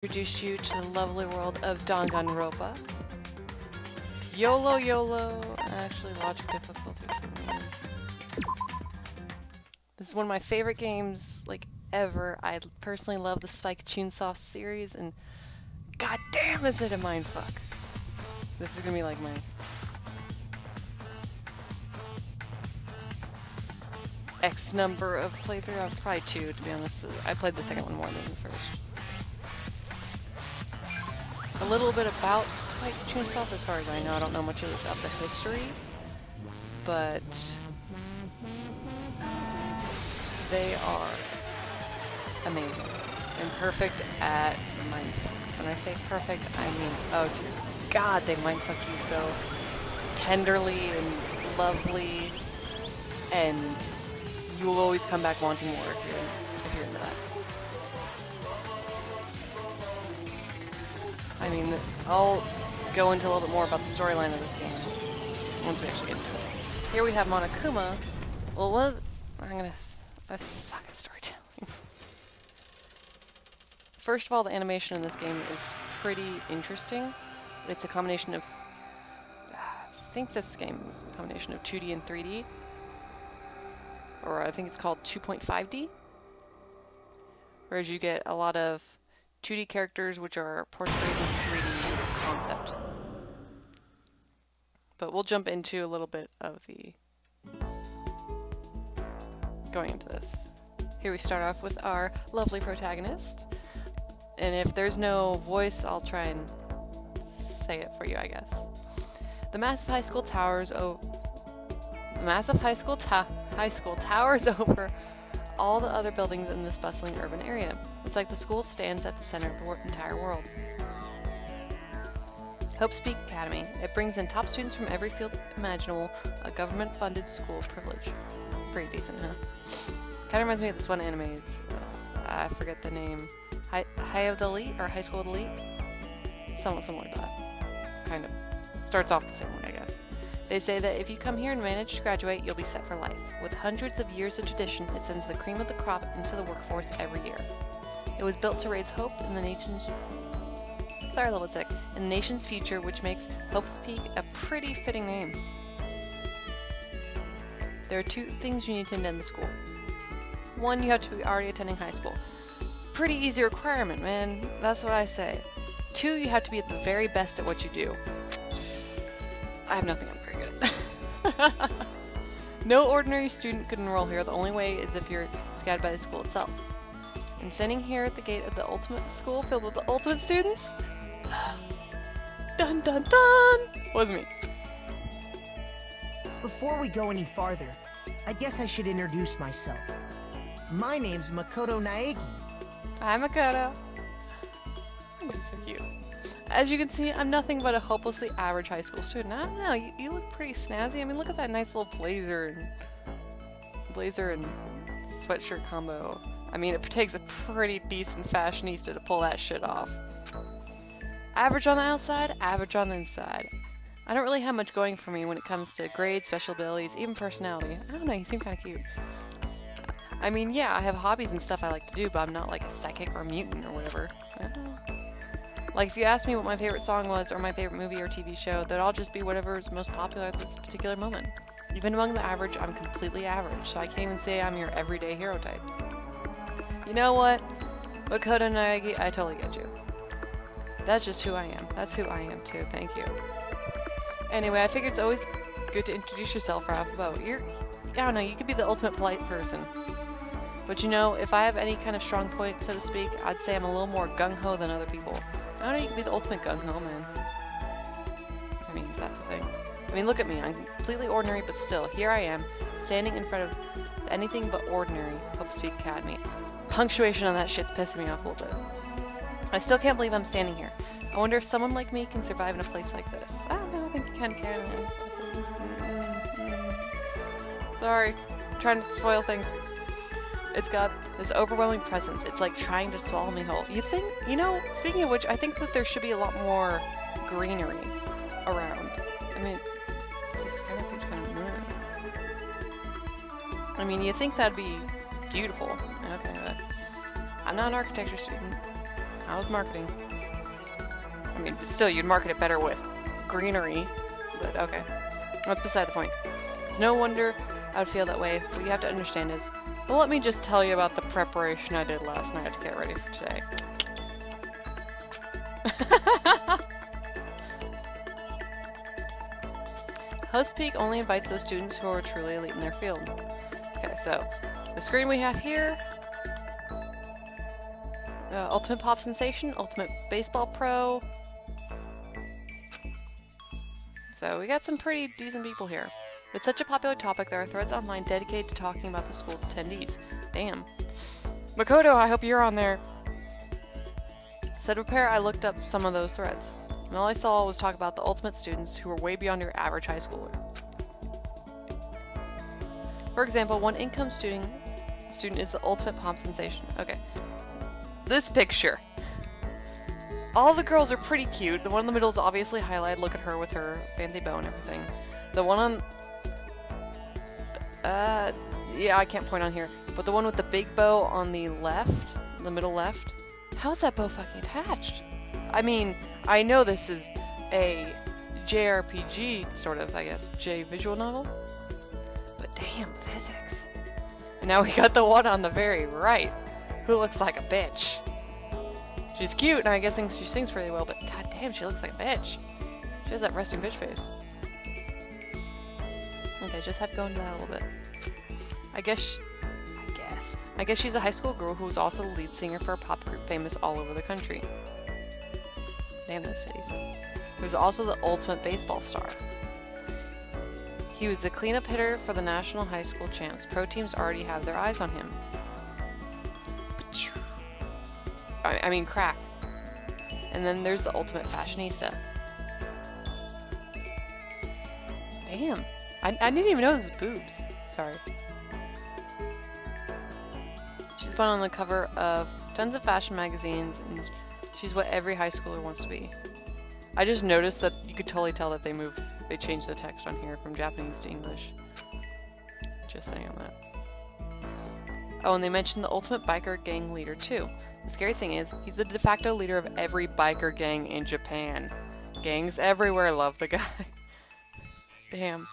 Introduce you to the lovely world of Danganronpa. YOLO YOLO, actually logic difficulty. This is one of my favorite games, like, ever. I personally love the Spike Chunsoft series, and goddamn is it a mindfuck. This is gonna be like my X number of playthrough. It's probably 2, to be honest. I played the second one more than the first. A little bit about Spike Chunsoft as far as I know. I don't know much about the history, but they are amazing and perfect at mindfucks. When I say perfect, I mean, oh dear God, they mindfuck you so tenderly and lovely, and you will always come back wanting more if you're into that. I mean, I'll go into a little bit more about the storyline of this game once we actually get into it. Here we have Monokuma. Well, I suck at storytelling. First of all, the animation in this game is pretty interesting. It's a combination of, I think this game is a combination of 2D and 3D. Or I think it's called 2.5D. Whereas you get a lot of 2D characters which are portrayed in 3D concept. But we'll jump into a little bit of the going into this. Here we start off with our lovely protagonist. And if there's no voice, I'll try and say it for you, I guess. The massive high school towers towers over all the other buildings in this bustling urban area. It's like the school stands at the center of the entire world. Hope's Peak Academy. It brings in top students from every field imaginable, a government-funded school privilege. Pretty decent, huh? Kind of reminds me of this one anime. It's, I forget the name. High of the Elite or High School of the Elite? Somewhat similar to that. Kind of. Starts off the same way, I guess. They say that if you come here and manage to graduate, you'll be set for life. With hundreds of years of tradition, it sends the cream of the crop into the workforce every year. It was built to raise hope in the nation's in the nation's future, which makes Hope's Peak a pretty fitting name. There are 2 things you need to attend the school. 1, you have to be already attending high school. Pretty easy requirement, man. That's what I say. 2, you have to be at the very best at what you do. I have nothing I'm very good at. No ordinary student could enroll here. The only way is if you're scouted by the school itself. And standing here at the gate of the ultimate school filled with the ultimate students, dun dun dun, was me. Before we go any farther, I guess I should introduce myself. My name's Makoto Naegi. Hi, Makoto. This is so cute. As you can see, I'm nothing but a hopelessly average high school student. I don't know, you look pretty snazzy. I mean, look at that nice little blazer and sweatshirt combo. I mean, it takes a pretty decent fashionista to pull that shit off. Average on the outside, average on the inside. I don't really have much going for me when it comes to grades, special abilities, even personality. I don't know, you seem kind of cute. I mean, yeah, I have hobbies and stuff I like to do, but I'm not like a psychic or a mutant or whatever. I don't know. Like, if you asked me what my favorite song was or my favorite movie or TV show, that'd all just be whatever is most popular at this particular moment. Even among the average, I'm completely average, so I can't even say I'm your everyday hero type. You know what? Makoto Naegi, I totally get you. That's just who I am. That's who I am too, thank you. Anyway, I figure it's always good to introduce yourself right off the boat. I don't know, you could be the ultimate polite person. But you know, if I have any kind of strong point, so to speak, I'd say I'm a little more gung-ho than other people. I don't know, you could be the ultimate gung-ho, man. I mean, that's the thing. I mean, look at me, I'm completely ordinary, but still, here I am, standing in front of anything but ordinary Hope's Peak Academy. Punctuation on that shit's pissing me off a little bit. I still can't believe I'm standing here. I wonder if someone like me can survive in a place like this. I don't know, I think you can, Sorry, I'm trying to spoil things. It's got this overwhelming presence. It's like trying to swallow me whole. You think, you know, speaking of which, I think that there should be a lot more greenery around. I mean, it just kind of seems kind of weird. I mean, you think that'd be beautiful. Okay, but I'm not an architecture student. Not with marketing. I mean, but still, you'd market it better with greenery. But okay. That's beside the point. It's no wonder I would feel that way. What you have to understand is, well, let me just tell you about the preparation I did last night to get ready for today. Host Peak only invites those students who are truly elite in their field. Okay, so the screen we have here, Ultimate Pop Sensation, Ultimate Baseball Pro. So we got some pretty decent people here. It's such a popular topic, there are threads online dedicated to talking about the school's attendees. Damn. Makoto, I hope you're on there. So to prepare, I looked up some of those threads. And all I saw was talk about the ultimate students who were way beyond your average high schooler. For example, one income student is the ultimate pop sensation. Okay. This picture. All the girls are pretty cute. The one in the middle is obviously highlighted. Look at her with her fancy bow and everything. The one on... yeah, I can't point on here. But the one with the big bow on the left, the middle left, how's that bow fucking attached? I mean, I know this is a JRPG, sort of, I guess, J visual novel. But damn, physics. And now we got the one on the very right, who looks like a bitch. She's cute, and I'm guessing she sings really well, but god damn, she looks like a bitch. She has that resting bitch face. Okay, just had to go into that a little bit. I guess she's a high school girl who was also the lead singer for a pop group famous all over the country. Damn those titties. He was also the ultimate baseball star. He was the cleanup hitter for the national high school champs. Pro teams already have their eyes on him. I mean, crack. And then there's the ultimate fashionista. Damn. I didn't even know this was boobs. Sorry. She's been on the cover of tons of fashion magazines, and she's what every high schooler wants to be. I just noticed that you could totally tell that they changed the text on here from Japanese to English. Just saying on that. Oh, and they mentioned the ultimate biker gang leader too. The scary thing is, he's the de facto leader of every biker gang in Japan. Gangs everywhere love the guy. Damn.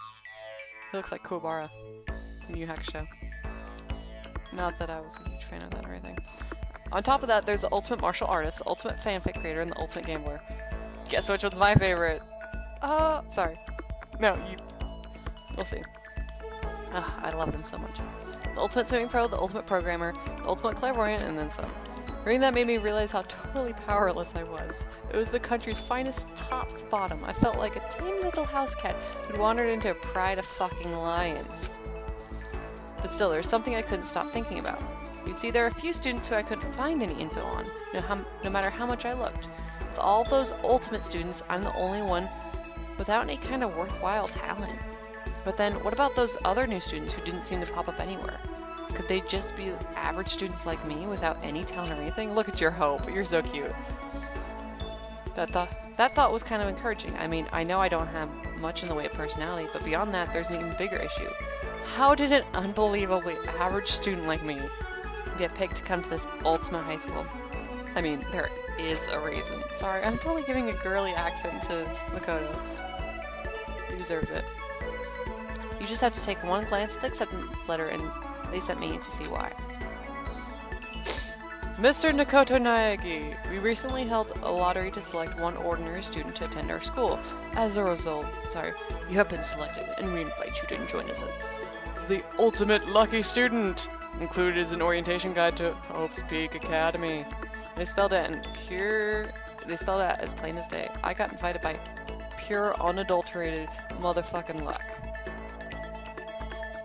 He looks like Kuwabara from Yu Yu Hakusho. Not that I was a huge fan of that or anything. On top of that, there's the ultimate martial artist, the ultimate fanfic creator, and the ultimate gambler. Guess which one's my favorite? Sorry. No, we'll see. I love them so much. The ultimate swimming pro, the ultimate programmer, the ultimate clairvoyant, and then some. Reading that made me realize how totally powerless I was. It was the country's finest top to bottom. I felt like a tiny little house cat who'd wandered into a pride of fucking lions. But still, there's something I couldn't stop thinking about. You see, there are a few students who I couldn't find any info on, no matter how much I looked. With all those ultimate students, I'm the only one without any kind of worthwhile talent. But then, what about those other new students who didn't seem to pop up anywhere? Could they just be average students like me without any talent or anything? Look at your hope, you're so cute. That thought was kind of encouraging. I mean, I know I don't have much in the way of personality, but beyond that, there's an even bigger issue. How did an unbelievably average student like me get picked to come to this ultimate high school? I mean, there is a reason. Sorry, I'm totally giving a girly accent to Makoto. He deserves it. You just have to take one glance at the acceptance letter and they sent me to see why. Mr. Nakoto Naegi, we recently held a lottery to select one ordinary student to attend our school. As a result, you have been selected and we invite you to join us as the ultimate lucky student. Included is an orientation guide to Hope's Peak Academy. They spelled it as plain as day. I got invited by pure unadulterated motherfucking luck.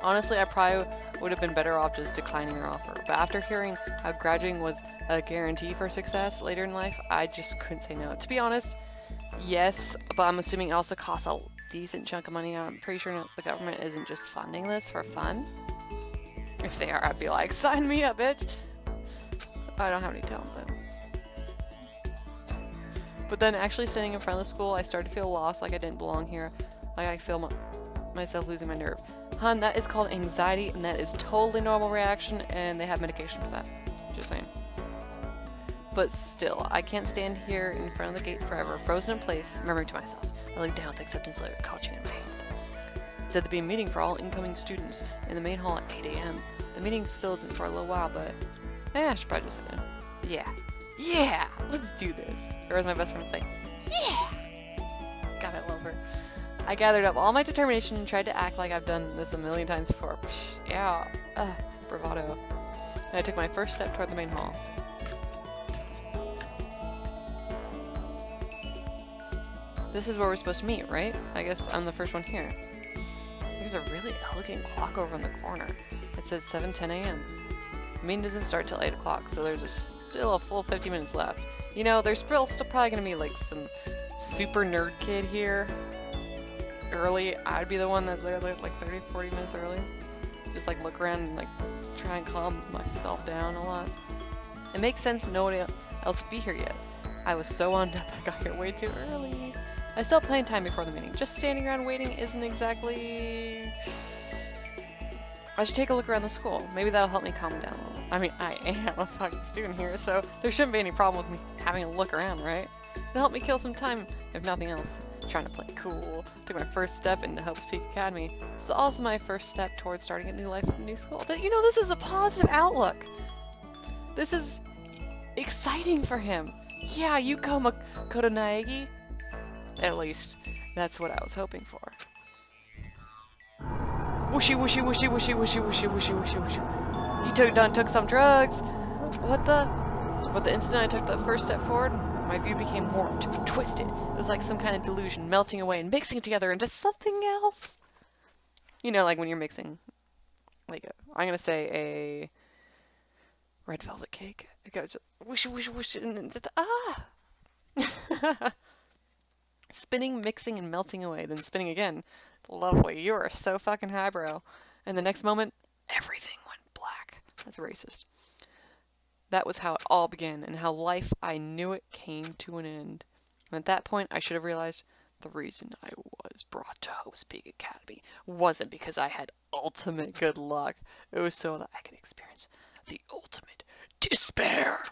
Honestly, I probably would have been better off just declining her offer, but after hearing how graduating was a guarantee for success later in life, I just couldn't say no. To be honest, yes, but I'm assuming it also costs a decent chunk of money. I'm pretty sure the government isn't just funding this for fun. If they are, I'd be like, sign me up, bitch! I don't have any talent then. But then actually standing in front of the school, I started to feel lost, like I didn't belong here, like I feel myself losing my nerve. Hun, that is called anxiety, and that is totally normal reaction, and they have medication for that. Just saying. But still, I can't stand here in front of the gate forever, frozen in place, murmuring to myself. I look down at the acceptance letter, clutching in my hand. It said there'd be a meeting for all incoming students in the main hall at 8 a.m. The meeting still isn't for a little while, but I should probably just sit in. Yeah, let's do this. Or as my best friend would say, yeah! God, I love her. I gathered up all my determination and tried to act like I've done this a million times before. Yeah, bravado. And I took my first step toward the main hall. This is where we're supposed to meet, right? I guess I'm the first one here. There's a really elegant clock over in the corner. It says 7:10 a.m. The meeting doesn't start till 8 o'clock, so there's still a full 50 minutes left. You know, there's still probably gonna be like some super nerd kid here early. I'd be the one that's there like 30, 40 minutes early. Just like look around and like try and calm myself down a lot. It makes sense that nobody else would be here yet. I was so wound up I got here way too early. I still have plenty of time before the meeting. Just standing around waiting isn't exactly... I should take a look around the school. Maybe that'll help me calm down a little. I mean, I am a fucking student here, so there shouldn't be any problem with me having a look around, right? It'll help me kill some time, if nothing else. Trying to play cool. Took my first step into Hope's Peak Academy. It's also my first step towards starting a new life at a new school. You know, this is a positive outlook. This is exciting for him. Yeah, you go, Makoto Naegi. At least, that's what I was hoping for. Whooshy, whooshy, whooshy, whooshy, whooshy, whooshy, whooshy, whooshy, whooshy. He took some drugs. What the? But the instant I took the first step forward, my view became warped, twisted. It was like some kind of delusion melting away and mixing together into something else. You know, like when you're mixing, like I'm gonna say a red velvet cake. It goes whoosh, whoosh, whoosh, and then just, spinning, mixing, and melting away, then spinning again. Lovely. You are so fucking highbrow. And the next moment, everything went black. That's racist. That was how it all began, and how life, I knew it, came to an end. And at that point, I should have realized the reason I was brought to Hope's Peak Academy wasn't because I had ultimate good luck. It was so that I could experience the ultimate despair.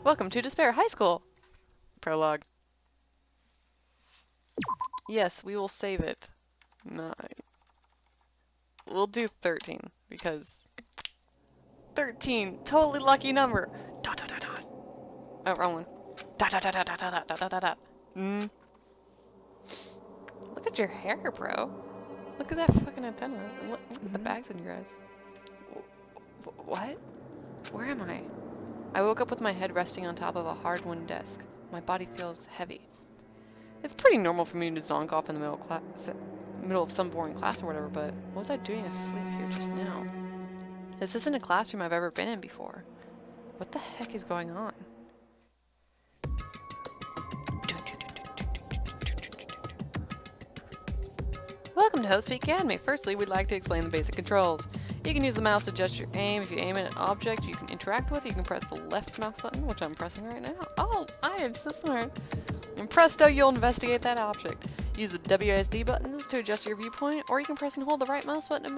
Welcome to Despair High School. Prologue. Yes, we will save it. 9. We'll do 13 because 13, totally lucky number. Dot dot dot dot. Oh, wrong one. Dot dot dot dot dot dot dot dot dot. Look at your hair, bro. Look at that fucking antenna. And look at the bags in your eyes. What? Where am I? I woke up with my head resting on top of a hard wooden desk. My body feels heavy. It's pretty normal for me to zonk off in the middle of some boring class or whatever, but what was I doing asleep here just now? This isn't a classroom I've ever been in before. What the heck is going on? Welcome to Hope's Peak Academy. Firstly, we'd like to explain the basic controls. You can use the mouse to adjust your aim. If you aim at an object you can interact with, you can press the left mouse button, which I'm pressing right now. Oh, I am so smart. And presto, you'll investigate that object. Use the WSD buttons to adjust your viewpoint, or you can press and hold the right mouse button to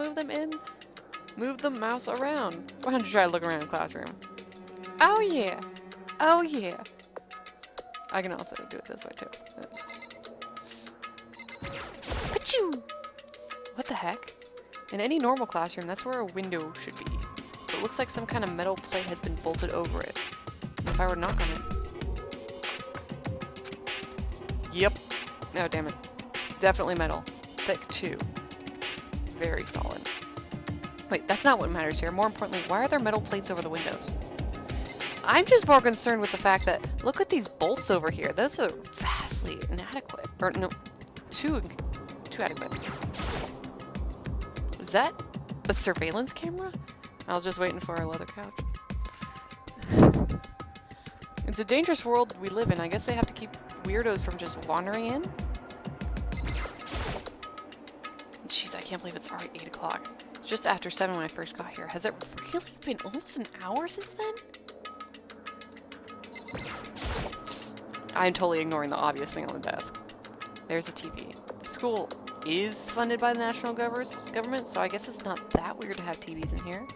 move the mouse around. Why don't you try to look around the classroom? Oh yeah. Oh yeah. I can also do it this way too. Pachoo! What the heck? In any normal classroom, that's where a window should be. But it looks like some kind of metal plate has been bolted over it. And if I were to knock on it... Yep. Oh, damn it. Definitely metal. Thick, too. Very solid. Wait, that's not what matters here. More importantly, why are there metal plates over the windows? I'm just more concerned with the fact that, look at these bolts over here. Those are vastly inadequate. Or, no, too adequate. Is that a surveillance camera? I was just waiting for our leather couch. It's a dangerous world we live in. I guess they have to keep weirdos from just wandering in. Jeez, I can't believe it's already 8 o'clock. It's just after 7 when I first got here. Has it really been almost an hour since then? I'm totally ignoring the obvious thing on the desk. There's a TV. The school is funded by the national government, so I guess it's not that weird to have TVs in here.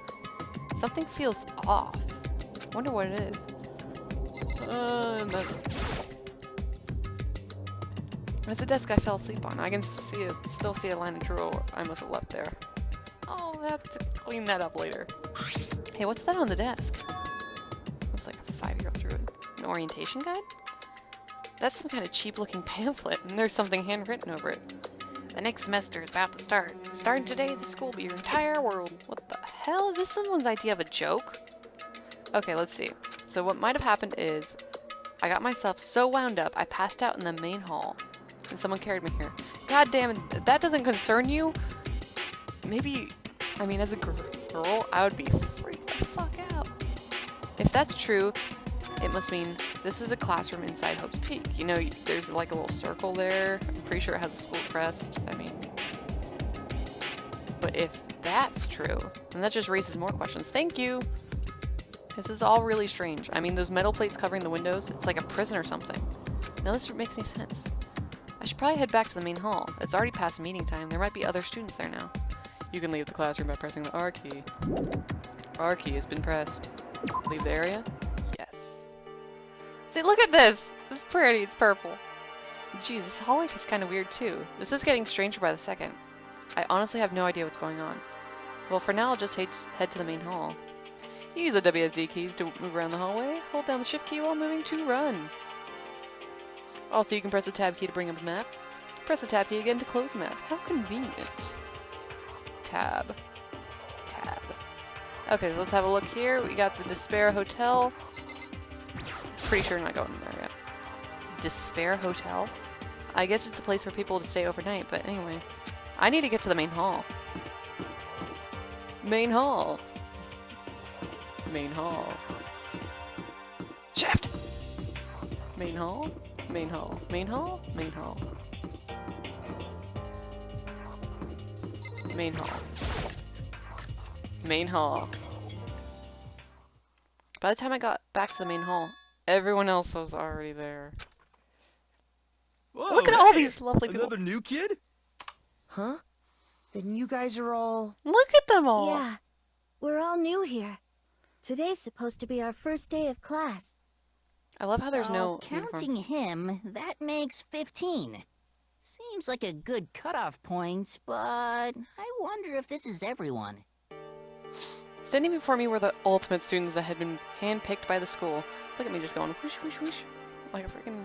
Something feels off. Wonder what it is. That's a desk I fell asleep on. I can still see a line of drawer I must have left there. Oh, I have to clean that up later. Hey, what's that on the desk? Looks like a 5-year-old drew it. An orientation guide? That's some kind of cheap-looking pamphlet, and there's something handwritten over it. The next semester is about to start. Starting today, the school will be your entire world. What the hell? Is this someone's idea of a joke? Okay, let's see. So what might have happened is I got myself so wound up, I passed out in the main hall. And someone carried me here. God damn it, that doesn't concern you? Maybe, I mean, as a girl, I would be freaked the fuck out. If that's true, it must mean this is a classroom inside Hope's Peak. You know, there's like a little circle there. I'm pretty sure it has a school crest. I mean, but if that's true, then that just raises more questions. Thank you. This is all really strange. I mean, those metal plates covering the windows, it's like a prison or something. Now this makes any sense. I should probably head back to the main hall. It's already past meeting time. There might be other students there now. You can leave the classroom by pressing the R key. R key has been pressed. Leave the area? Yes. See, look at this! It's pretty, it's purple. Jeez, this hallway is kind of weird too. This is getting stranger by the second. I honestly have no idea what's going on. Well, for now I'll just head to the main hall. Use the WSD keys to move around the hallway. Hold down the shift key while moving to run. Also, you can press the tab key to bring up a map. Press the tab key again to close the map. How convenient. Tab. Tab. Okay, so let's have a look here. We got the Despair Hotel. Pretty sure not going in there yet. Despair Hotel? I guess it's a place for people to stay overnight, but anyway. I need to get to the main hall. Main hall. Main hall. Shift! Main hall? Main hall. Main hall? Main hall. Main hall. Main hall. By the time I got back to the main hall, everyone else was already there. Whoa, Look at all these lovely people. Another new kid? Huh? Then you guys are all... Look at them all. Yeah, we're all new here. Today's supposed to be our first day of class. I love how there's no counting him, that makes 15. Seems like a good cutoff point, but I wonder if this is everyone. Standing before me were the ultimate students that had been handpicked by the school. Look at me just going whoosh, whoosh, whoosh, like a freaking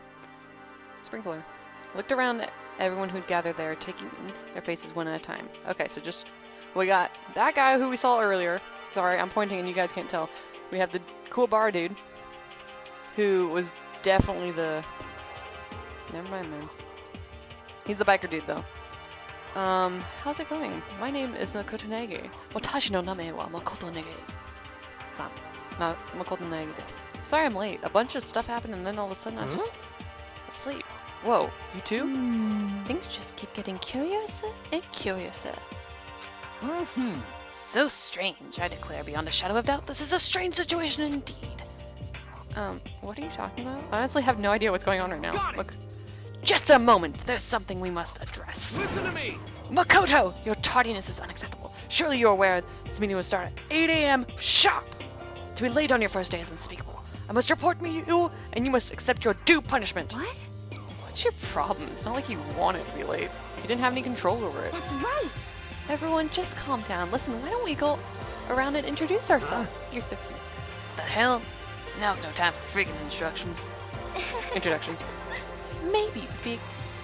sprinkler. I looked around at everyone who'd gathered there, taking their faces one at a time. Okay, so just, we got that guy who we saw earlier. Sorry, I'm pointing and you guys can't tell. We have the cool bar dude, who was definitely the... Never mind then. He's the biker dude though. How's it going? My name is Makoto Nege. Watashi no name wa Makoto Nege. Makoto Nege desu. Sorry I'm late. A bunch of stuff happened and then all of a sudden I'm just asleep. Whoa, you too? Things just keep getting curiouser and curiouser. So strange, I declare beyond a shadow of doubt. This is a strange situation indeed. What are you talking about? I honestly have no idea what's going on right now. Look. Just a moment, there's something we must address. Listen to me! Makoto, your tardiness is unacceptable. Surely you're aware this meeting will start at 8 a.m. sharp. To be late on your first day is unspeakable. I must report you, and you must accept your due punishment. What? What's your problem? It's not like you wanted to be late. You didn't have any control over it. That's right. Everyone, just calm down. Listen, why don't we go around and introduce ourselves? You're so cute. The hell? Now's no time for friggin' instructions. Introductions. Maybe big,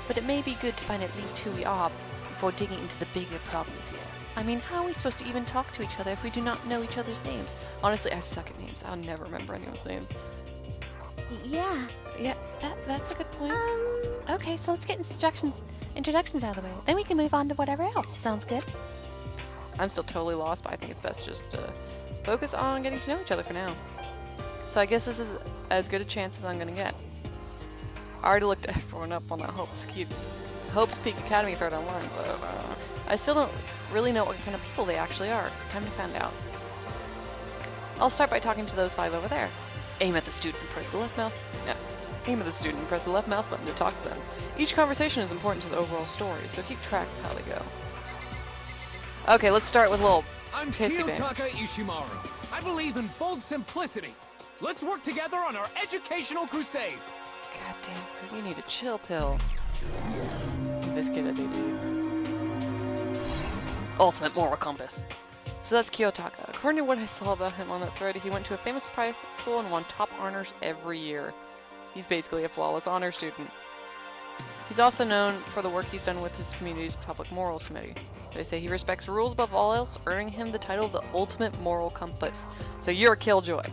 but it may be good to find at least who we are before digging into the bigger problems here. I mean, how are we supposed to even talk to each other if we do not know each other's names? Honestly, I suck at names. I'll never remember anyone's names. Yeah. Yeah, that's a good point. Okay, so let's get introductions out of the way. Then we can move on to whatever else. Sounds good. I'm still totally lost, but I think it's best just to focus on getting to know each other for now. So I guess this is as good a chance as I'm gonna get. I already looked everyone up on that Hope's Peak Academy thread online, but I still don't really know what kind of people they actually are. Time to find out. I'll start by talking to those 5 over there. Aim at the student and press the left mouse. Yeah. Aim at the student and press the left mouse button to talk to them. Each conversation is important to the overall story, so keep track of how they go. Okay, let's start with a little I'm Pissy bear. Kiyotaka Ishimaru. I believe in bold simplicity. Let's work together on our educational crusade. God damn, you need a chill pill. This kid has ADD. Ultimate moral compass. So that's Kiyotaka. According to what I saw about him on that thread, he went to a famous private school and won top honors every year. He's basically a flawless honor student. He's also known for the work he's done with his community's public morals committee. They say he respects rules above all else, earning him the title of the ultimate moral compass. So you're a killjoy.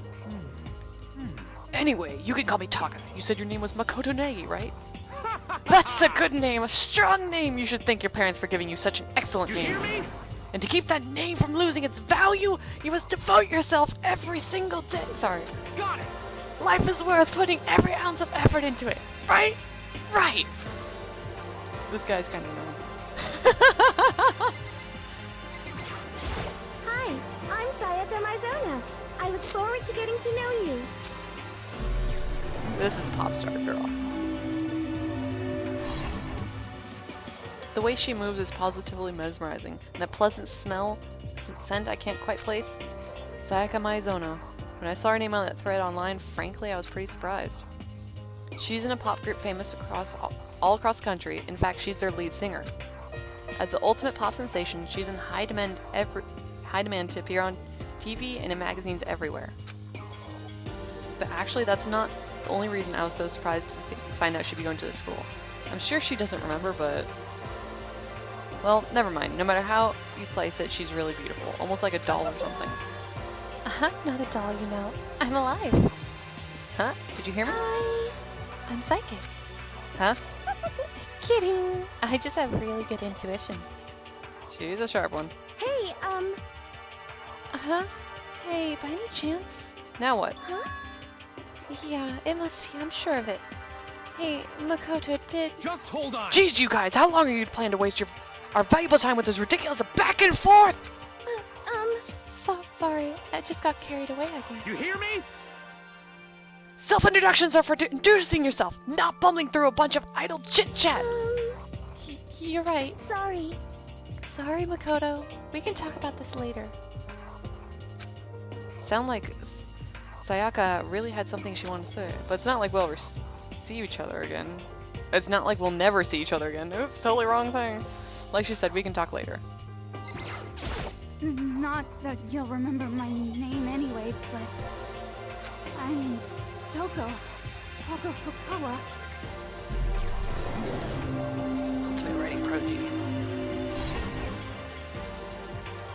Anyway, you can call me Taka. You said your name was Makoto Negi, right? That's a good name, a strong name. You should thank your parents for giving you such an excellent You name. hear me? And to keep that name from losing its value, you must devote yourself every single day. Sorry. Got it. Life is worth putting every ounce of effort into it. Right? Right. This guy's kind of annoying. Hi, I'm Sayaka Maizona. I look forward to getting to know you. This is pop star girl. The way she moves is positively mesmerizing, and that pleasant scent I can't quite place. Sayaka Maizono. When I saw her name on that thread online, frankly, I was pretty surprised. She's in a pop group famous all across the country. In fact, she's their lead singer. As the ultimate pop sensation, she's in high demand to appear on TV and in magazines everywhere. But actually, that's not the only reason I was so surprised to find out she'd be going to the school. I'm sure she doesn't remember, but... well, never mind. No matter how you slice it, she's really beautiful. Almost like a doll or something. Not a doll, you know. I'm alive. Huh? Did you hear me? I'm psychic. Huh? Kidding. I just have really good intuition. She's a sharp one. Hey, Uh-huh. Hey, by any chance? Now what? huh? Yeah, it must be. I'm sure of it. Hey, Makoto, did... Just hold on. Jeez, you guys, how long are you planning to waste our valuable time with this ridiculous back and forth? So sorry. I just got carried away, I guess. You hear me? Self-introductions are for introducing yourself, not bumbling through a bunch of idle chit-chat. You're right. Sorry. Sorry, Makoto. We can talk about this later. Sound like Sayaka really had something she wanted to say, but it's not like we'll see each other again. It's not like we'll never see each other again. Oops, totally wrong thing. Like she said, we can talk later. Not that you'll remember my name anyway, but I'm Toko Fukawa. Ultimate writing prodigy.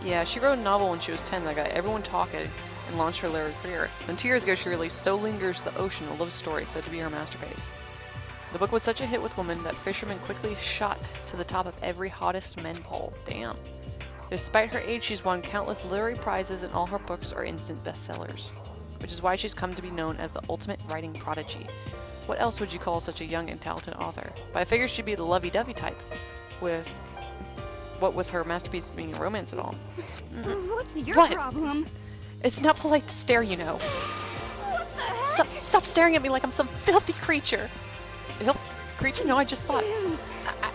Yeah, she wrote a novel when she was 10 that got everyone talking and launched her literary career. Then 2 years ago she released So Lingers the Ocean, a love story said to be her masterpiece. The book was such a hit with women that fishermen quickly shot to the top of every hottest men poll. Damn. Despite her age, she's won countless literary prizes and all her books are instant bestsellers, which is why she's come to be known as the ultimate writing prodigy. What else would you call such a young and talented author? But I figured she'd be the lovey-dovey type, with her masterpiece being a romance at all. What's your What? problem? It's not polite to stare, you know. What the heck? Stop staring at me like I'm some filthy creature. Filthy creature? No, I just thought.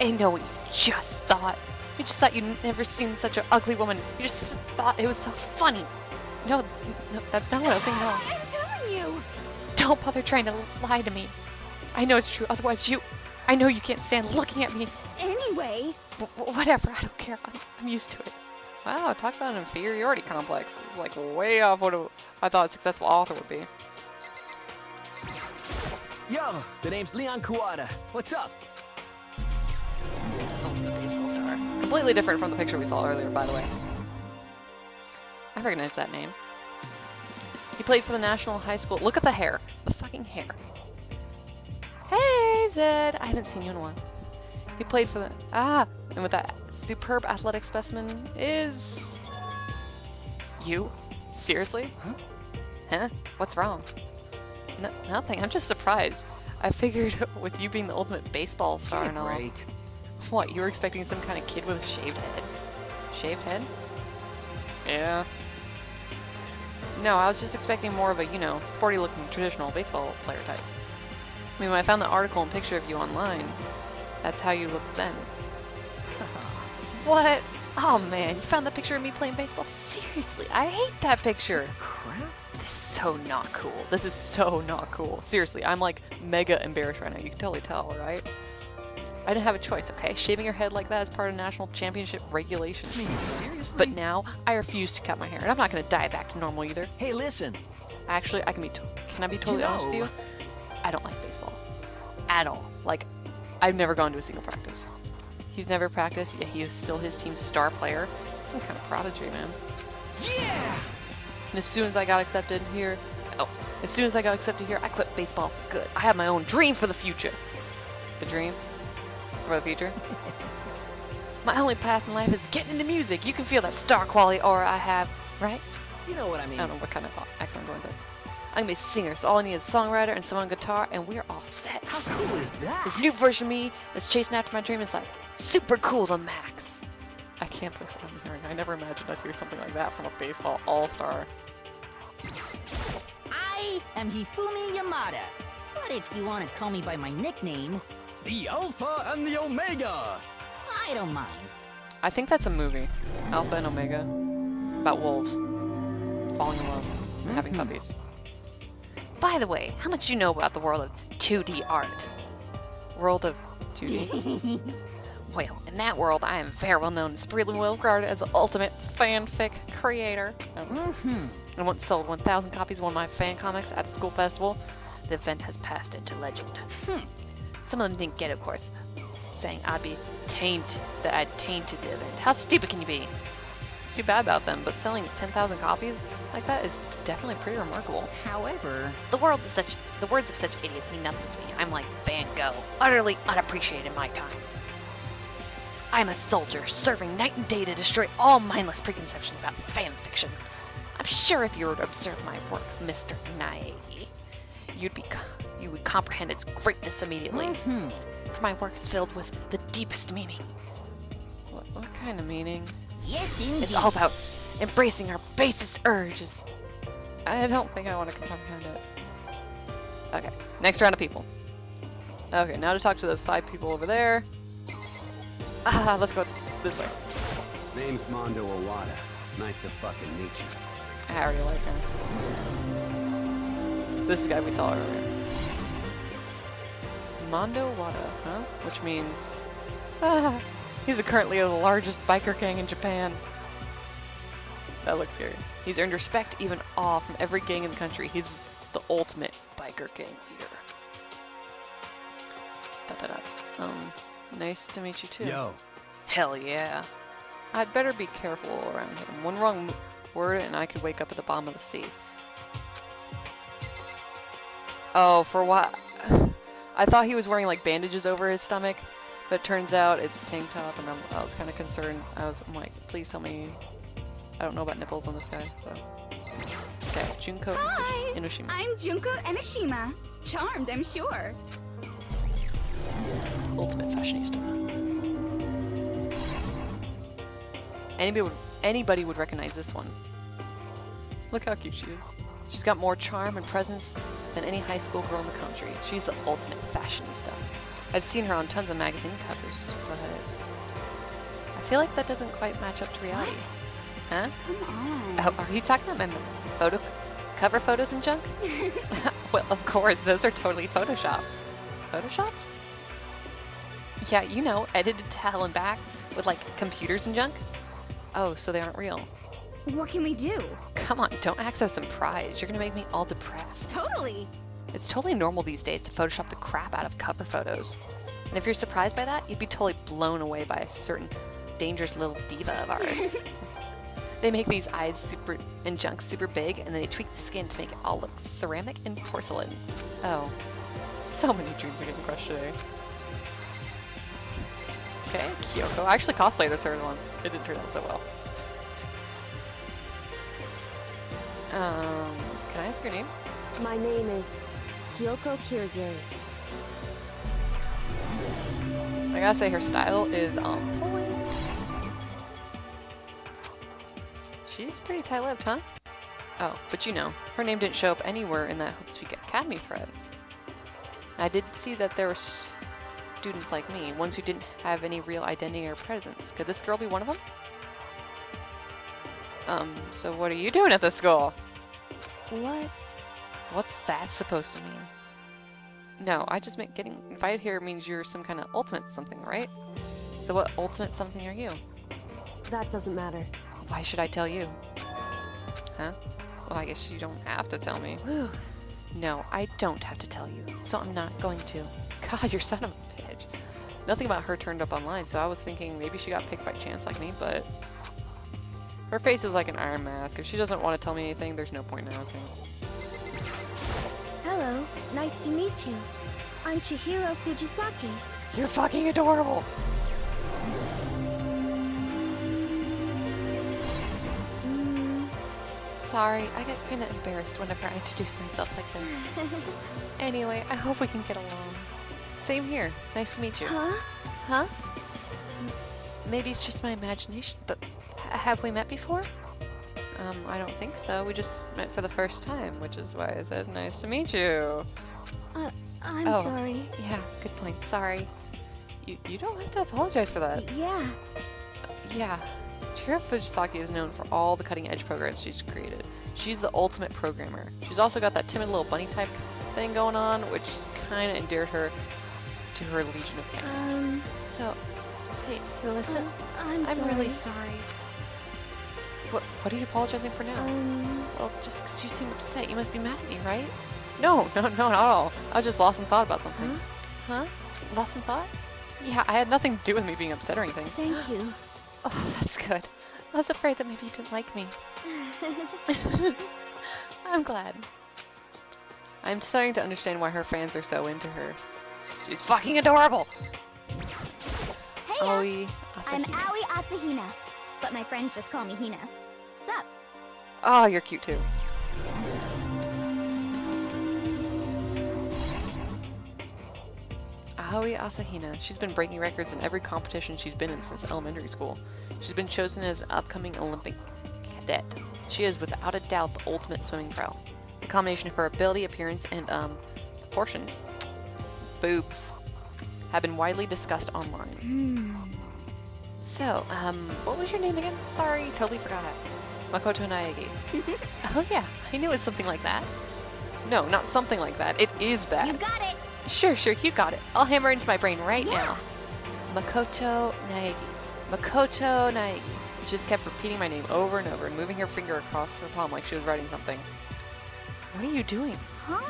I know what you just thought. You just thought you'd never seen such an ugly woman. You just thought it was so funny. No, that's not what I was thinking at all. I'm telling you. Don't bother trying to lie to me. I know it's true, otherwise I know you can't stand looking at me. Anyway, Whatever, I don't care. I'm used to it. Wow, talk about an inferiority complex. It's like way off what I thought a successful author would be. Yo, the name's Leon Kuwata. What's up? Ultimate baseball star. Completely different from the picture we saw earlier, by the way. I recognize that name. He played for the National High School. Look at the hair. The fucking hair. Hey, Zed. I haven't seen you in a while. He played for the... and with that superb athletic specimen is... you? Seriously? Huh? What's wrong? No, nothing. I'm just surprised. I figured with you being the ultimate baseball star and all... Break. What, you were expecting some kind of kid with a shaved head? Shaved head? Yeah. No, I was just expecting more of a, you know, sporty-looking traditional baseball player type. I mean, when I found the article and picture of you online, that's how you looked then. What? Oh man, you found that picture of me playing baseball? Seriously, I hate that picture. Crap. This is so not cool. This is so not cool. Seriously, I'm like mega embarrassed right now. You can totally tell, right? I didn't have a choice, okay? Shaving your head like that is part of national championship regulations. I mean, seriously? But now, I refuse to cut my hair, and I'm not gonna dye it back to normal either. Hey, listen. Actually, can I be totally honest with you? I don't like baseball. At all. Like, I've never gone to a single practice. He's never practiced, yet he is still his team's star player. Some kind of prodigy, man. Yeah! And as soon as I got accepted here, I quit baseball for good. I have my own dream for the future. The dream? For the future? My only path in life is getting into music. You can feel that star quality aura I have, right? You know what I mean. I don't know what kind of accent I'm going with this. I'm gonna be a singer, so all I need is a songwriter and someone on guitar, and we're all set. How cool is that? This new version of me that's chasing after my dream is like super cool to max. I can't believe what I'm hearing. I never imagined I'd hear something like that from a baseball all-star. I am Hifumi Yamada. But if you want to call me by my nickname, The Alpha and the Omega. I don't mind. I think that's a movie, Alpha and Omega, about wolves falling in love and having puppies. By the way, how much do you know about the world of 2D art? World of 2D? Well, in that world, I am very well known as Spreeland Wilgard as the ultimate fanfic creator. I once sold 1,000 copies of one of my fan comics at a school festival. The event has passed into legend. Some of them didn't get it, of course, saying that I'd tainted the event. How stupid can you be? It's too bad about them, but selling 10,000 copies like that is definitely pretty remarkable. However, The words of such idiots mean nothing to me. I'm like Van Gogh, utterly unappreciated in my time. I am a soldier, serving night and day to destroy all mindless preconceptions about fan fiction. I'm sure if you were to observe my work, Mr. Naegi, you would comprehend its greatness immediately. For my work is filled with the deepest meaning. What kind of meaning? yes indeed. It's all about embracing our basest urges. I don't think I want to comprehend it. Okay, next round of people. Okay, now to talk to those 5 people over there. Let's go this way. Name's Mondo Owada. Nice to fucking meet you. I already like him. This is the guy we saw earlier. Mondo Wada, huh? Which means... he's currently the largest biker gang in Japan. That looks scary. He's earned respect, even awe, from every gang in the country. He's the ultimate biker gang leader. Nice to meet you too. Yo. Hell yeah. I'd better be careful around him. One wrong word and I could wake up at the bottom of the sea. Oh, for what? I thought he was wearing like bandages over his stomach, but it turns out it's a tank top, and I was kind of concerned. I'm like, please tell me. I don't know about nipples on this guy. So. Okay, Junko Hi! Enoshima. I'm Junko Enoshima. Charmed, I'm sure. Ultimate fashionista. Anybody would recognize this one. Look how cute she is. She's got more charm and presence than any high school girl in the country. She's the ultimate fashionista. I've seen her on tons of magazine covers, but I feel like that doesn't quite match up to reality. Huh? Come on. Oh, are you talking about my cover photos and junk? Well, of course, those are totally photoshopped. Photoshopped? Yeah, you know, edited to hell and back with like computers and junk. Oh, so they aren't real. What can we do? Come on, don't act so surprised. You're gonna make me all depressed. Totally. It's totally normal these days to Photoshop the crap out of cover photos. And if you're surprised by that, you'd be totally blown away by a certain dangerous little diva of ours. They make these eyes and junk super big, and then they tweak the skin to make it all look ceramic and porcelain. Oh, so many dreams are getting crushed today. Okay, Kyoko. I actually cosplayed as her once. It didn't turn out so well. Can I ask your name? My name is Kyoko Kirigiri. I gotta say, her style is on point. She's pretty tight-lipped, huh? Oh, but you know, her name didn't show up anywhere in that Hope Speak Academy thread. I did see that there were students like me, ones who didn't have any real identity or presence. Could this girl be one of them? So what are you doing at this school? What? What's that supposed to mean? No, I just meant getting invited here means you're some kind of ultimate something, right? So what ultimate something are you? That doesn't matter. Why should I tell you? Huh? Well, I guess you don't have to tell me. Whew. No, I don't have to tell you, so I'm not going to. God, you're son of a bitch. Nothing about her turned up online, so I was thinking maybe she got picked by chance like me, but... Her face is like an iron mask. If she doesn't want to tell me anything, there's no point in asking. Hello, nice to meet you. I'm Chihiro Fujisaki. You're fucking adorable! Sorry, I get kind of embarrassed whenever I introduce myself like this. Anyway, I hope we can get along. Same here. Nice to meet you. Huh? Huh? Maybe it's just my imagination, but have we met before? I don't think so. We just met for the first time, which is why I said nice to meet you. I'm Oh. sorry. Yeah, good point. Sorry. You don't have to apologize for that. Yeah. Yeah. Chihiro Fujisaki is known for all the cutting-edge programs she's created. She's the ultimate programmer. She's also got that timid little bunny type thing going on, which kind of endeared her to her legion of fans. So, hey, listen. I'm sorry. really sorry. What are you apologizing for now? Well, just because you seem upset, you must be mad at me, right? No, not at all. I was just lost in thought about something. Huh? Lost in thought? Yeah, I had nothing to do with me being upset or anything. Thank you. Oh, that's good. I was afraid that maybe you didn't like me. I'm glad. I'm starting to understand why her fans are so into her. She's fucking adorable! Hey, Aoi I'm Asahina. Aoi Asahina, but my friends just call me Hina. Sup? Oh, you're cute too. Aoi Asahina. She's been breaking records in every competition she's been in since elementary school. She's been chosen as an upcoming Olympic cadet. She is without a doubt the ultimate swimming pro. The combination of her ability, appearance, and proportions, boobs, have been widely discussed online. So, what was your name again? Sorry, totally forgot. Makoto Naegi. Oh yeah, I knew it was something like that. No, not something like that. It is that. You got it! Sure, you got it. I'll hammer into my brain right now. Makoto Naegi. Makoto Naegi. She just kept repeating my name over and over and moving her finger across her palm like she was writing something. What are you doing? Huh?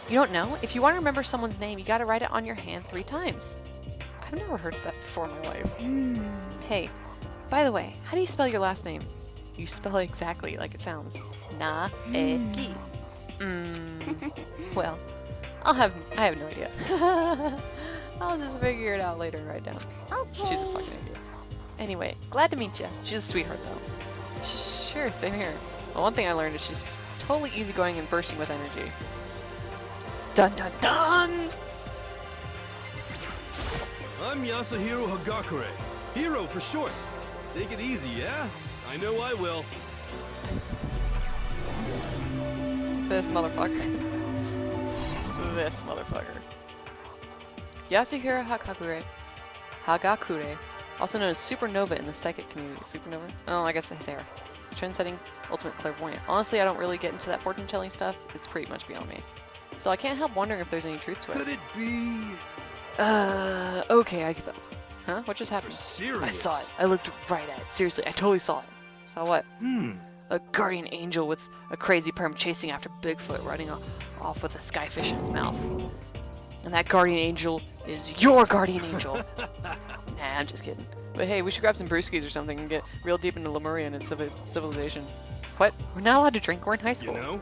You don't know? If you want to remember someone's name, you gotta write it on your hand 3 times. I've never heard that before in my life. Hey, by the way, how do you spell your last name? You spell it exactly like it sounds. Na-e-gi. Well, I have no idea. I'll just figure it out later and write down. Okay. She's a fucking idiot. Anyway, glad to meet you. She's a sweetheart though. Sure, same here. Well, one thing I learned is she's totally easygoing and bursting with energy. Dun dun dun! I'm Yasuhiro Hagakure. Hero for short. Take it easy, yeah? I know I will. This motherfucker. This motherfucker. Yasuhiro Hagakure, also known as Supernova in the psychic community. Supernova? Oh, I guess I say her. Trendsetting ultimate clairvoyant. Honestly, I don't really get into that fortune-telling stuff. It's pretty much beyond me. So I can't help wondering if there's any truth to it. Could it be... Okay, I give up. Huh? What just happened? serious? I saw it. I looked right at it. Seriously, I totally saw it. Saw what? A guardian angel with a crazy perm chasing after Bigfoot, running off with a skyfish in his mouth. And that guardian angel is your guardian angel. Nah, I'm just kidding. But hey, we should grab some brewskis or something and get real deep into Lemuria and its civilization. What? We're not allowed to drink? We're in high school. You know?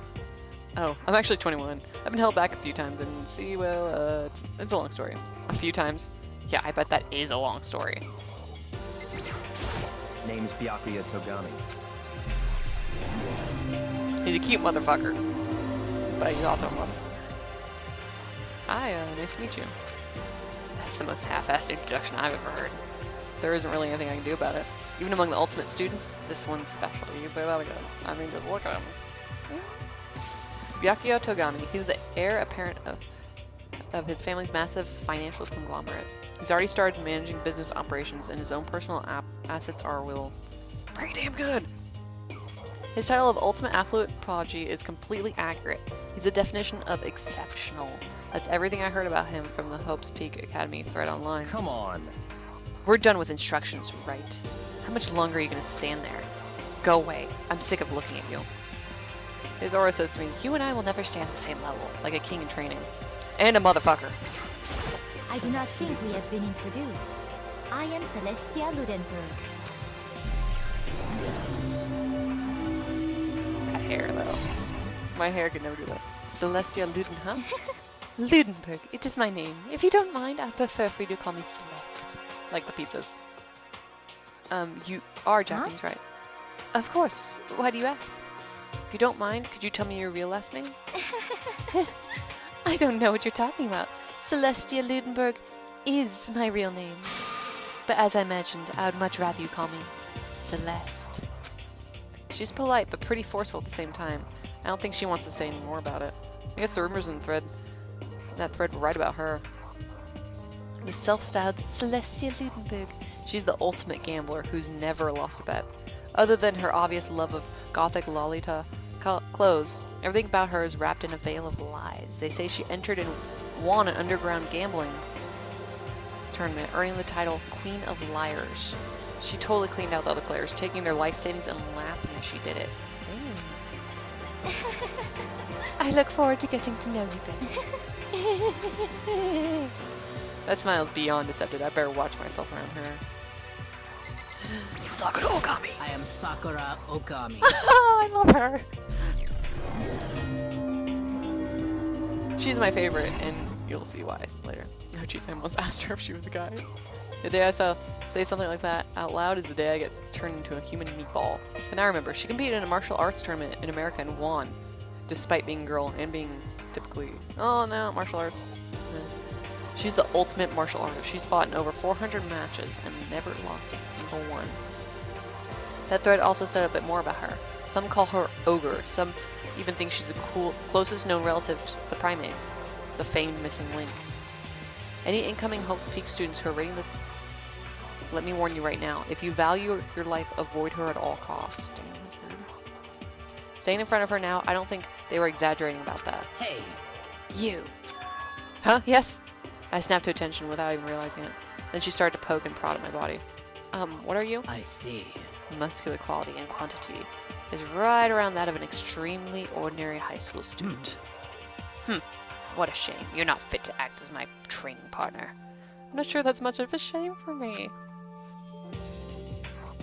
Oh, I'm actually 21. I've been held back a few times and see, well, it's a long story. A few times? Yeah, I bet that is a long story. Name's Byakuya Togami. He's a cute motherfucker. But he's also a motherfucker. Hi, nice to meet you. That's the most half-assed introduction I've ever heard. There isn't really anything I can do about it. Even among the ultimate students, this one's special. You can say that again. I mean, just look at him. Byakuya Togami. He's the heir apparent of his family's massive financial conglomerate. He's already started managing business operations, and his own personal assets are, well, pretty damn good. His title of Ultimate Affluent Prodigy is completely accurate. He's the definition of exceptional. That's everything I heard about him from the Hope's Peak Academy thread online. Come on. We're done with instructions, right? How much longer are you gonna stand there? Go away. I'm sick of looking at you. His aura says to me, you and I will never stay on the same level, like a king in training. And a motherfucker. I do not think we have been introduced. I am Celestia Ludenberg. That hair, though. My hair could never do that. Celestia Luden, huh? Ludenberg, it is my name. If you don't mind, I'd prefer for you to call me Celeste. Like the pizzas. You are Japanese, right? Of course. Why do you ask? If you don't mind, could you tell me your real last name? I don't know what you're talking about. Celestia Ludenberg is my real name. But as I mentioned, I would much rather you call me Celeste. She's polite, but pretty forceful at the same time. I don't think she wants to say any more about it. I guess the rumors in that thread were right about her. The self-styled Celestia Ludenberg. She's the ultimate gambler who's never lost a bet. Other than her obvious love of gothic Lolita clothes, everything about her is wrapped in a veil of lies. They say she entered and won an underground gambling tournament, earning the title Queen of Liars. She totally cleaned out the other players, taking their life savings and laughing as she did it. I look forward to getting to know you better. That smile is beyond deceptive. I better watch myself around her. Sakura Okami! I am Sakura Okami. I love her! She's my favorite, and you'll see why later. Oh jeez, I almost asked her if she was a guy. The day I saw say something like that out loud is the day I get turned into a human meatball. And I remember, she competed in a martial arts tournament in America and won, despite being a girl and being typically, oh no, martial arts. She's the ultimate martial artist. She's fought in over 400 matches and never lost a single one. That thread also said a bit more about her. Some call her Ogre. Some even think she's the closest known relative to the primates, the famed missing link. Any incoming Hope's Peak students who are reading this, let me warn you right now. If you value your life, avoid her at all costs. Dang, that's rude. Staying in front of her now, I don't think they were exaggerating about that. Hey, you. Huh? Yes? I snapped to attention without even realizing it. Then she started to poke and prod at my body. What are you? I see. Muscular quality and quantity is right around that of an extremely ordinary high school student. What a shame. You're not fit to act as my training partner. I'm not sure that's much of a shame for me.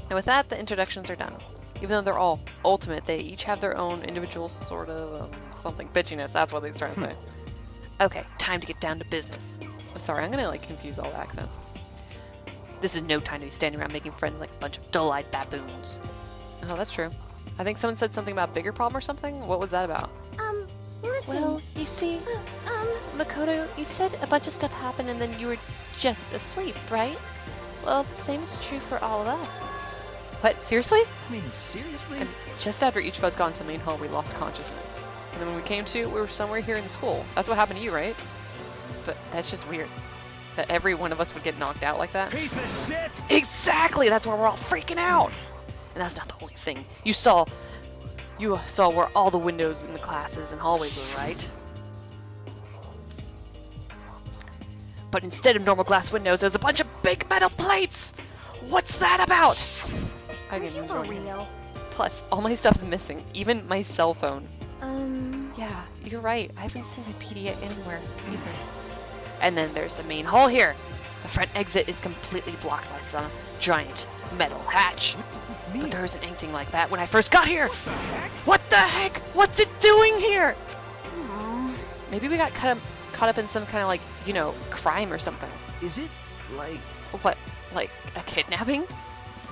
And with that, the introductions are done. Even though they're all ultimate, they each have their own individual sort of something. Bitchiness, that's what they're trying to say. Okay, time to get down to business. Sorry, I'm gonna like confuse all the accents. This is no time to be standing around making friends like a bunch of dull-eyed baboons. Oh, that's true. I think someone said something about a bigger problem or something. What was that about? Listen. Well, you see, Makoto, you said a bunch of stuff happened and then you were just asleep, right? Well, the same is true for all of us. What? Seriously? I mean, seriously? And just after each of us got into the main hall, we lost consciousness. And then when we came to, we were somewhere here in the school. That's what happened to you, right? But that's just weird. That every one of us would get knocked out like that. Piece of shit! Exactly! That's where we're all freaking out! And that's not the only thing. You saw where all the windows in the classes and hallways were, right? But instead of normal glass windows, there's a bunch of big metal plates! What's that about? I can enjoy it. Real. Plus, all my stuff's missing, even my cell phone. Yeah, you're right. I haven't seen my PD anywhere either. And then there's the main hall here. The front exit is completely blocked by some giant metal hatch. What does this mean? But there isn't anything like that when I first got here. What the heck? What's it doing here? Maybe we got caught up in some kind of like, you know, crime or something. Is it like... What? Like a kidnapping?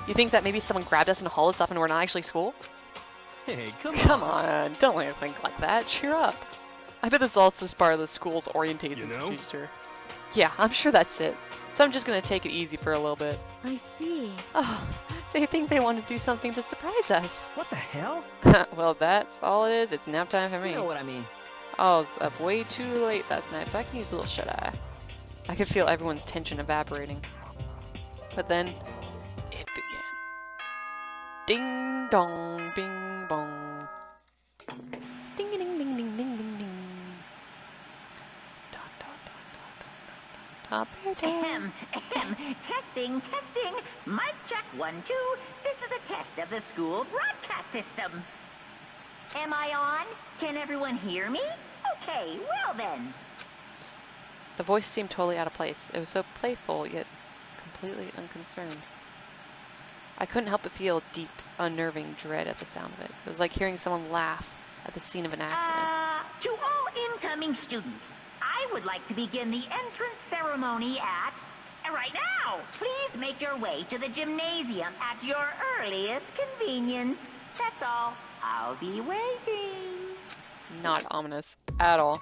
You think that maybe someone grabbed us and hauled us off and we're not actually school? Hey, Come on, don't let me think like that. Cheer up. I bet this is also part of the school's orientation procedure. Yeah, I'm sure that's it. So I'm just gonna take it easy for a little bit. I see. Oh, so you think they want to do something to surprise us? What the hell? Well, that's all it is. It's nap time for me. You know what I mean. I was up way too late last night, so I can use a little shut-eye. I could feel everyone's tension evaporating. But then, it began. Ding dong, bing bong. Operator. Testing. Mic check 1, 2. This is a test of the school broadcast system. Am I on? Can everyone hear me? Okay, well then. The voice seemed totally out of place. It was so playful, yet completely unconcerned. I couldn't help but feel deep, unnerving dread at the sound of it. It was like hearing someone laugh at the scene of an accident. To all incoming students, I would like to begin the entrance ceremony at... right now! Please make your way to the gymnasium at your earliest convenience. That's all. I'll be waiting. Not ominous at all.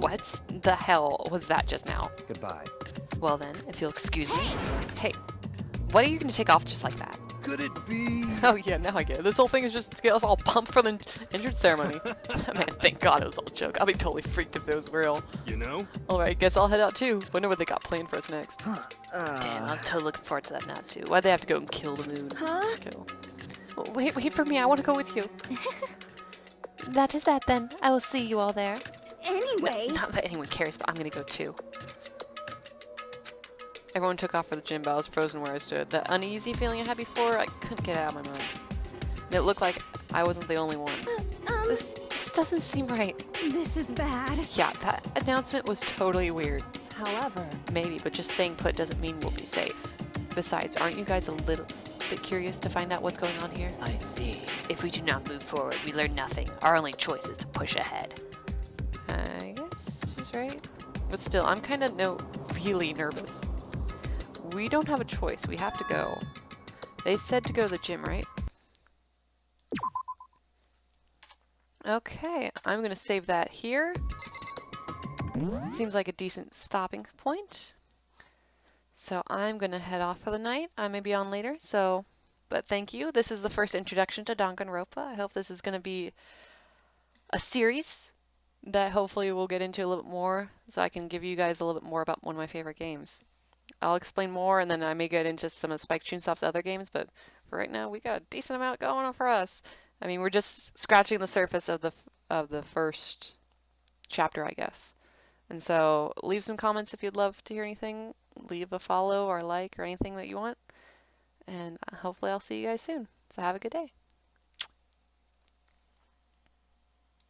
What the hell was that just now? Goodbye. Well then, if you'll excuse me. Hey, what are you going to take off just like that? Could it be? Oh yeah, now I get it. This whole thing is just to get us all pumped for the entrance ceremony. Man, thank God it was all a joke. I'll be totally freaked if it was real. You know? Alright, guess I'll head out too. Wonder what they got planned for us next. Damn, I was totally looking forward to that nap too. Why'd they have to go and kill the moon? Huh? Kill. Well, wait for me. I want to go with you. That is that then. I will see you all there. Anyway. Not that anyone cares, but I'm gonna go too. Everyone took off for the gym, but I was frozen where I stood. That uneasy feeling I had before, I couldn't get it out of my mind. And it looked like I wasn't the only one. This doesn't seem right. This is bad. Yeah, that announcement was totally weird. However, Maybe, but just staying put doesn't mean we'll be safe. Besides, aren't you guys a little bit curious to find out what's going on here? I see. If we do not move forward, we learn nothing. Our only choice is to push ahead. I guess she's right. But still, I'm kind of really nervous. We don't have a choice. We have to go. They said to go to the gym, right? Okay, I'm going to save that here. Seems like a decent stopping point. So I'm going to head off for the night. I may be on later, but thank you. This is the first introduction to Danganronpa. I hope this is going to be a series that hopefully we'll get into a little bit more so I can give you guys a little bit more about one of my favorite games. I'll explain more and then I may get into some of Spike Chunsoft's other games, but for right now we got a decent amount going on for us. I mean, we're just scratching the surface of the first chapter, I guess. And so leave some comments if you'd love to hear anything. Leave a follow or like or anything that you want. And hopefully I'll see you guys soon. So have a good day.